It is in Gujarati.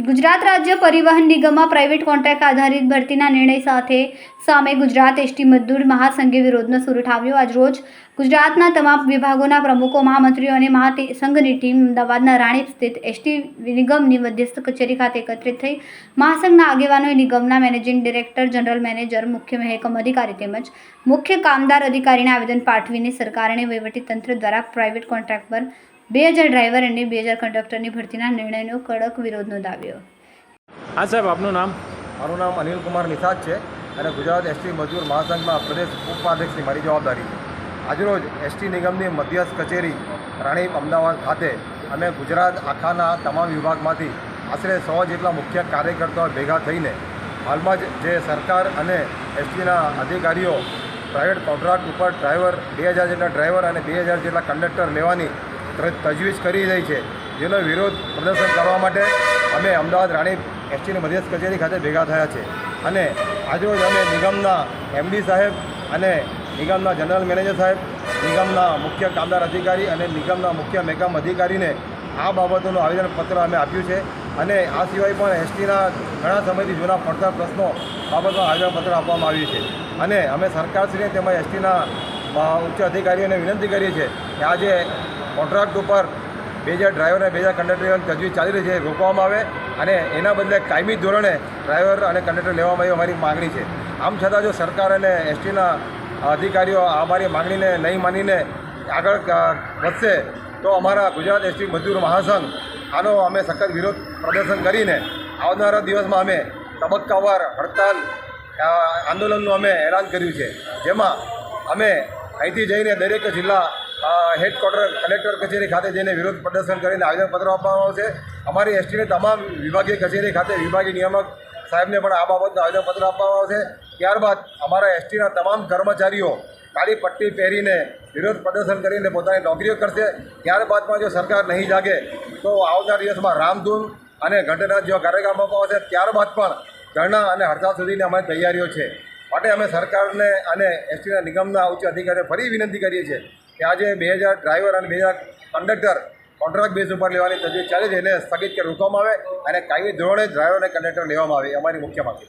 ગુજરાત રાજ્ય પરિવહન નિગમમાં પ્રાઇવેટ કોન્ટ્રાક્ટ આધારિત ભરતીના નિર્ણય સામે ગુજરાત એસટી મજદૂર મહાસંઘે વિરોધનો સૂર ઉઠાવ્યો। આજરોજ ગુજરાતના તમામ વિભાગોના પ્રમુખો, મહામંત્રીઓ અને મહાસંઘની ટીમ અમદાવાદના રાણીપ સ્થિત એસટી નિગમની મધ્યસ્થ કચેરી ખાતે એકત્રિત થઈ મહાસંઘના આગેવાનોએ નિગમના મેનેજિંગ ડિરેક્ટર, જનરલ મેનેજર, મુખ્ય મહેકમ અધિકારી તેમજ મુખ્ય કામદાર અધિકારીને આવેદન પાઠવીને સરકાર અને વહીવટીતંત્ર દ્વારા પ્રાઇવેટ કોન્ટ્રાક્ટ પર 2000 ડ્રાઈવર અને 2000 કંડક્ટરની ભરતીના નિર્ણયનો કડક વિરોધ નોંધાવ્યો। હા સાહેબ, આપનું નામ? મારું નામ અનિલ કુમાર નિષાદ છે અને ગુજરાત એસટી મજદૂર મહાસંઘમાં પ્રદેશ ઉપાધ્યક્ષની મારી જવાબદારી છે। આજરોજ એસટી નિગમની મધ્યસ્થ કચેરી રાણીપ અમદાવાદ ખાતે અમે ગુજરાત આખાના તમામ વિભાગમાંથી આશરે 100 જેટલા મુખ્ય કાર્યકર્તાઓ ભેગા થઈને હાલમાં જ જે સરકાર અને એસટીના અધિકારીઓ પ્રાઇવેટ કોન્ટ્રાક્ટ ઉપર ડ્રાઈવર 2000 જેટલા ડ્રાઈવર અને 2000 જેટલા કંડક્ટર લેવાની તજવીજ કરી રહી છે, જેનો વિરોધ પ્રદર્શન કરવા માટે અમે અમદાવાદ રાણીપ એસટીની મધ્યસ્થ કચેરી ખાતે ભેગા થયા છે। અને આજરોજ અમે નિગમના એમડી સાહેબ અને નિગમના જનરલ મેનેજર સાહેબ, નિગમના મુખ્ય કામદાર અધિકારી અને નિગમના મુખ્ય મહેકમ અધિકારીને આ બાબતોનું આવેદનપત્ર અમે આપ્યું છે। અને આ સિવાય પણ એસટીના ઘણા સમયથી જૂના પડતર પ્રશ્નો બાબતમાં આવેદનપત્ર આપવામાં આવ્યું છે। અને અમે સરકારશ્રીને તેમજ એસટીના ઉચ્ચ અધિકારીઓને વિનંતી કરીએ છીએ કે આજે કોન્ટ્રાક્ટ ઉપર 2000 ડ્રાઈવર અને 2000 કંડક્ટરની તજવીજ ચાલી રહી છે, રોકવામાં આવે અને એના બદલે કાયમી ધોરણે ડ્રાઈવર અને કંડક્ટર લેવામાં આવે અમારી માગણી છે। આમ છતાં જો સરકાર અને એસટીના અધિકારીઓ અમારી માગણીને નહીં માનીને આગળ વધશે તો અમારા ગુજરાત એસટી મજદૂર મહાસંઘ આનો અમે સખત વિરોધ પ્રદર્શન કરીને આવનારા દિવસમાં અમે તબક્કાવાર હડતાલ આંદોલનનું અમે એલાન કર્યું છે, જેમાં અમે અહીંથી જઈને દરેક જિલ્લા હેડક્વાર્ટર કલેક્ટર કચેરી ખાતે જઈને વિરોધ પ્રદર્શન કરીને આવેદનપત્ર આપવામાં આવશે। અમારી એસટીની તમામ વિભાગીય કચેરી ખાતે વિભાગીય નિયામક સાહેબને પણ આ બાબતનું આવેદનપત્ર આપવામાં આવશે। ત્યારબાદ અમારા એસટીના તમામ કર્મચારીઓ કાળી પટ્ટી પહેરીને વિરોધ પ્રદર્શન કરીને પોતાની નોકરીઓ કરશે। ત્યારબાદ પણ જો સરકાર નહીં જાગે તો આવનાર દિવસમાં રામધૂન અને ઘંટાનાદ જેવા કાર્યક્રમ આપવામાં આવશે। ત્યારબાદ પણ ધરણા અને હડતાલ સુધીની અમારી તૈયારીઓ છે। માટે અમે સરકારને અને એસટીના નિગમના ઉચ્ચ અધિકારીઓ ફરી વિનંતી કરીએ છીએ કે આજે 2000 ડ્રાઈવર અને 2000 કંડક્ટર કોન્ટ્રાક્ટ બેઝ ઉપર લેવાની તજવીજ ચાલી છે, એને સ્થગિત કે રોકવામાં આવે અને કાયમી ધોરણે ડ્રાઈવર અને કંડક્ટર લેવામાં આવે, અમારી મુખ્ય માંગ છે।